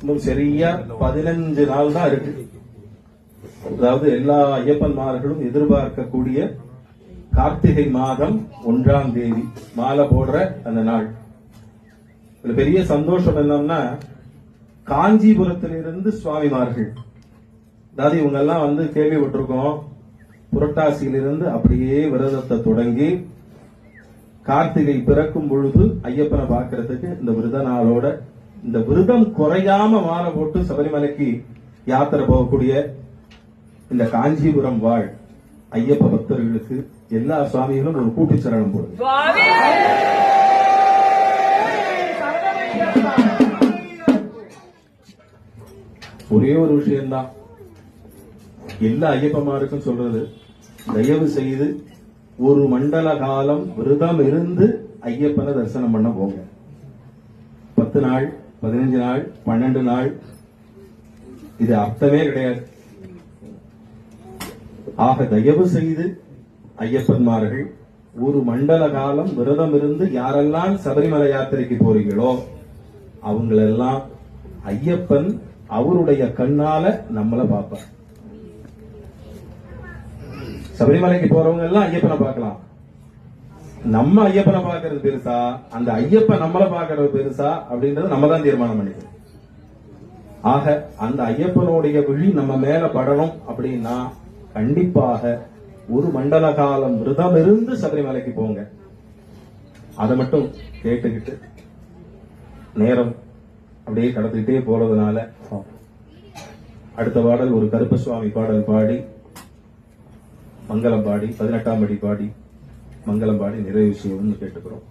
இன்னும் சரியா 15 நாள் தான் இருக்கு. அதாவது எல்லா ஐயப்பன்மார்களும் எதிர்பார்க்கக்கூடிய கார்த்திகை மாதம் 1ஆம் தேதி மாலை போடுற அந்த நாள். இதுல பெரிய சந்தோஷம் என்னன்னா, காஞ்சிபுரத்திலிருந்து சுவாமிமார்கள், அதாவது இவங்க எல்லாம் வந்து கேள்விப்பட்டிருக்கோம், புரட்டாசியிலிருந்து அப்படியே விரதத்தை தொடங்கி கார்த்திகை பிறக்கும் பொழுது ஐயப்பனை பார்க்கறதுக்கு இந்த விரத நாளோட இந்த விரதம் குறையாம மாலை போட்டு சபரிமலைக்கு யாத்திரை போகக்கூடிய இந்த காஞ்சிபுரம் வாழ் ஐயப்ப பக்தர்களுக்கு எல்லா சுவாமிகளும் ஒரு கூட்டு சரணம் போடுது. ஒரே ஒரு விஷயம்தான் எல்லா ஐயப்பமாருக்கும் சொல்றது, தயவு செய்து ஒரு மண்டல காலம் விரதம் இருந்து ஐயப்பனை தரிசனம் பண்ண போங்க. 10 நாள் 15 நாள் 12 நாள் இது அர்த்தமே கிடையாது. ஆக தயவு செய்து ஐயப்பன்மார்கள் ஒரு மண்டல காலம் விரதம் இருந்து யாரெல்லாம் சபரிமலை யாத்திரைக்கு போறீங்களோ அவங்களெல்லாம் ஐயப்பன் அவருடைய கண்ணால நம்மள பார்ப்பார். சபரிமலைக்கு போறவங்க எல்லாம் ஐயப்பனை பார்க்கலாம். நம்ம ஐயப்பனை பார்க்கறது பெருசா, அந்த ஐயப்பன் நம்மளை பார்க்கறது பெருசா அப்படின்றது நம்ம தான் தீர்மானம் பண்ணிக்கணும். ஆக அந்த ஐயப்பனுடைய விழி நம்ம மேல படணும் அப்படின்னா கண்டிப்பாக ஒரு மண்டல காலம் விரதம் இருந்து சபரிமலைக்கு போங்க. அதை மட்டும் கேட்டுக்கிட்டு நேரம் அப்படியே கடத்திக்கிட்டே போறதுனால அடுத்த பாடல் ஒரு கருப்பசுவாமி பாடல் பாடி மங்களம் பாடி 18ஆம் படி பாடி மங்களம் பாடி நிறைவு செய்யணும்னு கேட்டுக்கிறோம்.